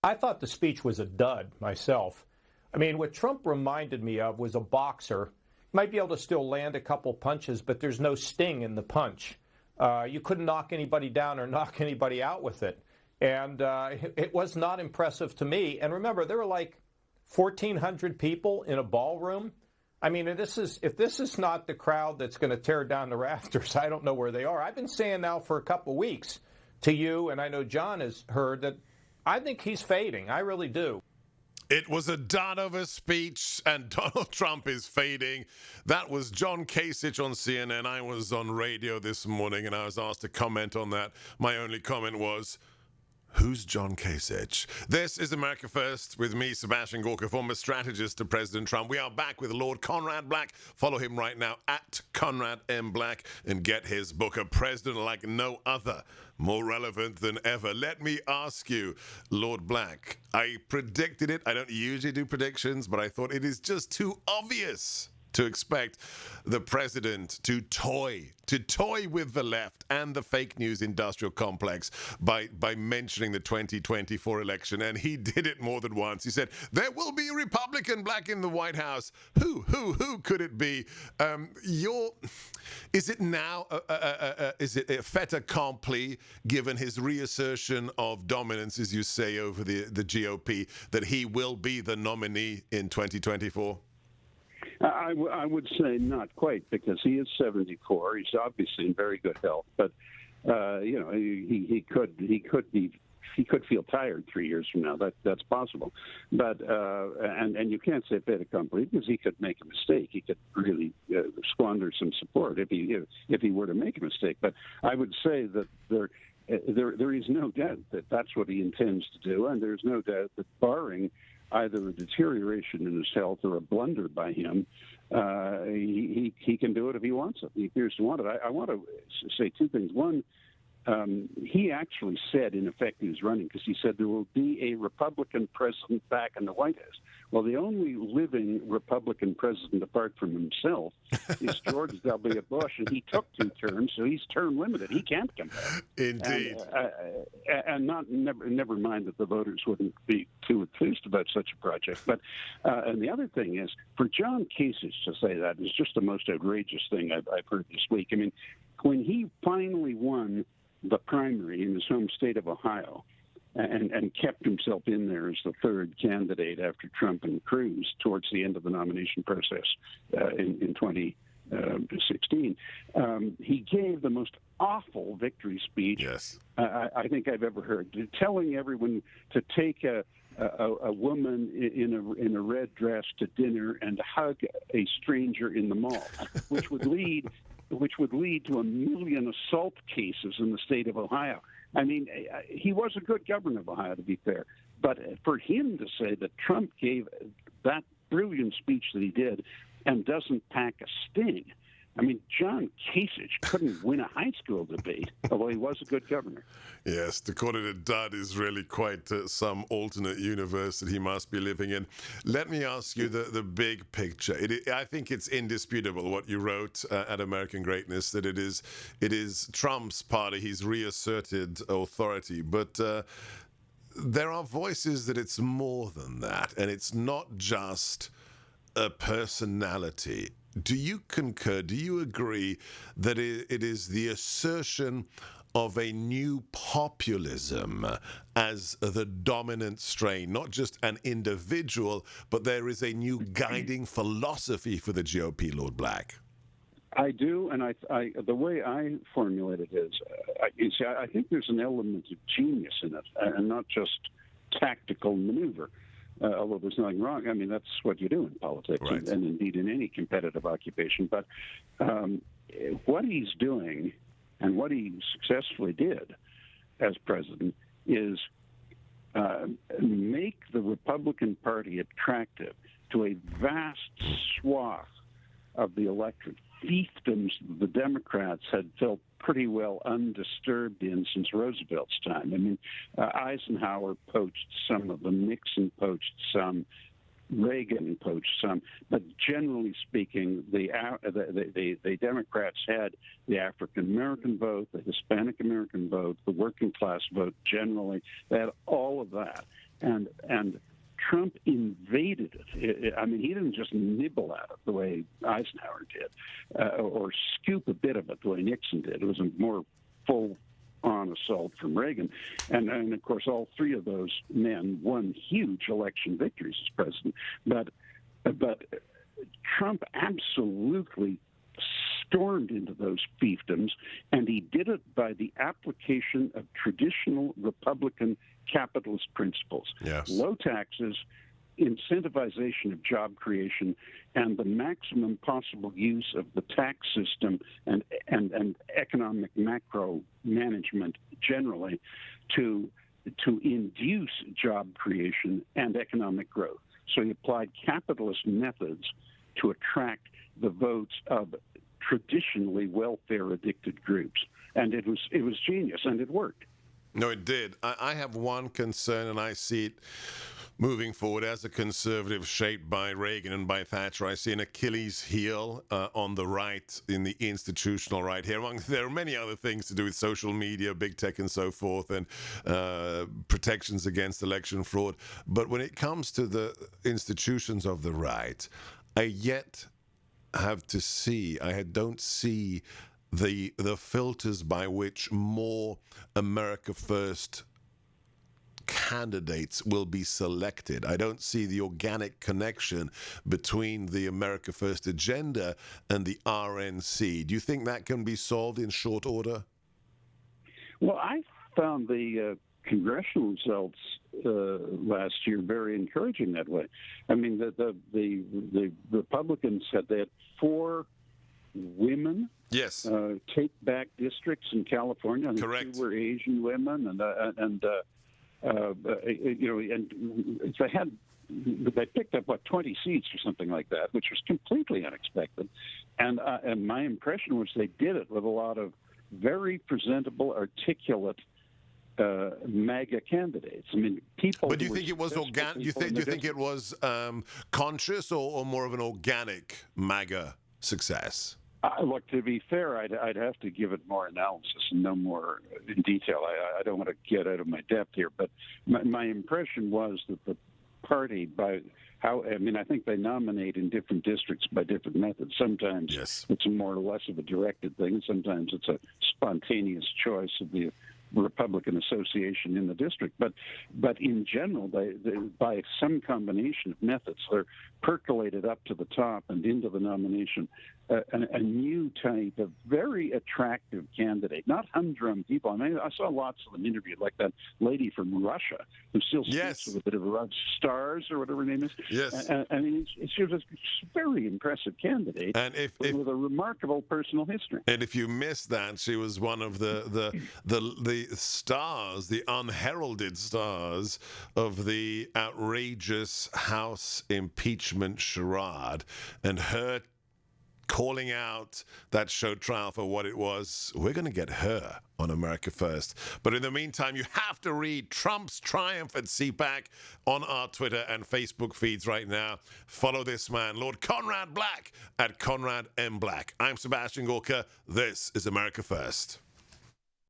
I thought the speech was a dud myself. I mean, what Trump reminded me of was a boxer. Might be able to still land a couple punches, but there's no sting in the punch. You couldn't knock anybody down or knock anybody out with it. And it was not impressive to me. And remember, there were like 1,400 people in a ballroom. I mean, if this is not the crowd that's going to tear down the rafters, I don't know where they are. I've been saying now for a couple weeks to you, and I know John has heard, that I think he's fading. I really do. It was a dud of a speech, and Donald Trump is fading. That was John Kasich on CNN. I was on radio this morning, and I was asked to comment on that. My only comment was, who's John Kasich? This is America First with me, Sebastian Gorka, former strategist to President Trump. We are back with Lord Conrad Black. Follow him right now at Conrad M. Black and get his book, A President Like No Other, more relevant than ever. Let me ask you, Lord Black, I predicted it. I don't usually do predictions, but I thought it is just too obvious to expect the president to toy with the left and the fake news industrial complex by mentioning the 2024 election. And he did it more than once. He said, there will be a Republican Black in the White House. Who could it be? Is it now, is it a fait accompli, given his reassertion of dominance, as you say, over the GOP, that he will be the nominee in 2024? I would say not quite, because he is 74. He's obviously in very good health, but he could feel tired 3 years from now. That's possible, but and you can't say fait accompli, because he could make a mistake. He could really squander some support if he were to make a mistake. But I would say that there is no doubt that that's what he intends to do, and there's no doubt that, barring either a deterioration in his health or a blunder by him, he can do it if he wants it. He appears to want it. I want to say two things. One, he actually said, in effect, he was running because he said there will be a Republican president back in the White House. Well, the only living Republican president apart from himself is George W. Bush, and he took 2 terms, so he's term limited. He can't come back. Indeed. And never mind that the voters wouldn't be too enthused about such a project. But and the other thing is, for John Kasich to say that is just the most outrageous thing I've heard this week. I mean, when he finally won the primary in his home state of Ohio, and kept himself in there as the third candidate after Trump and Cruz towards the end of the nomination process in 2016. He gave the most awful victory speech I think I've ever heard, telling everyone to take a woman in a red dress to dinner and hug a stranger in the mall, which would lead to 1 million assault cases in the state of Ohio. I mean, he was a good governor of Ohio, to be fair. But for him to say that Trump gave that brilliant speech that he did and doesn't pack a sting, I mean, John Kasich couldn't win a high school debate, although he was a good governor. Yes, to call it a dud is really quite some alternate universe that he must be living in. Let me ask you the big picture. I think it's indisputable what you wrote at American Greatness, that it is Trump's party. He's reasserted authority, but there are voices that it's more than that, and it's not just a personality. Do you concur? Do you agree that it is the assertion of a new populism as the dominant strain, not just an individual, but there is a new guiding philosophy for the GOP, Lord Black? I do, and I the way I formulate it is, I think there's an element of genius in it, and not just tactical maneuver. Although there's nothing wrong. I mean, that's what you do in politics, right, and indeed in any competitive occupation. But what he's doing and what he successfully did as president is make the Republican Party attractive to a vast swath of the electorate, fiefdoms the Democrats had felt pretty well undisturbed in since Roosevelt's time. I mean, Eisenhower poached some of them, Nixon poached some, Reagan poached some, but generally speaking, the Democrats had the African-American vote, the Hispanic-American vote, the working-class vote generally. They had all of that. and Trump invaded it. I mean, he didn't just nibble at it the way Eisenhower did, or scoop a bit of it the way Nixon did. It was a more full-on assault from Reagan. And of course, all three of those men won huge election victories as president. But Trump absolutely stormed into those fiefdoms, and he did it by the application of traditional Republican capitalist principles. Yes. Low taxes, incentivization of job creation, and the maximum possible use of the tax system and economic macro management generally to induce job creation and economic growth. So he applied capitalist methods to attract the votes of traditionally welfare-addicted groups. And it was genius, and it worked. No, it did. I have one concern, and I see it moving forward as a conservative shaped by Reagan and by Thatcher. I see an Achilles heel on the right, in the institutional right here. There are many other things to do with social media, big tech, and so forth, and protections against election fraud. But when it comes to the institutions of the right, I don't see the filters by which more America First candidates will be selected. I don't see the organic connection between the America First agenda and the RNC. Do you think that can be solved in short order? Well, I found the congressional results last year very encouraging that way. I mean, the Republicans said they had 4 women take back districts in California. I think Correct. 2 were Asian women, and they picked up 20 seats or something like that, which was completely unexpected. And my impression was they did it with a lot of very presentable, articulate MAGA candidates. I mean, people. But do you think it was organic? Do you think it was conscious or more of an organic MAGA success? Look, to be fair, I'd have to give it more analysis and no more in detail. I don't want to get out of my depth here, but my impression was that the party, I think they nominate in different districts by different methods. Sometimes it's more or less of a directed thing. Sometimes it's a spontaneous choice of the Republican Association in the district. But in general, they by some combination of methods, they're percolated up to the top and into the nomination a new type of very attractive candidate, not humdrum people. I mean, I saw lots of them interviewed, like that lady from Russia who still speaks with a bit of a Stars or whatever her name is. Yes. And she was a very impressive candidate with a remarkable personal history. And if you missed that, she was one of the stars, the unheralded stars of the outrageous House impeachment charade, and her calling out that show trial for what it was. We're going to get her on America First. But in the meantime, you have to read Trump's triumph at CPAC on our Twitter and Facebook feeds right now. Follow this man, Lord Conrad Black, at Conrad M. Black. I'm Sebastian Gorka. This is America First.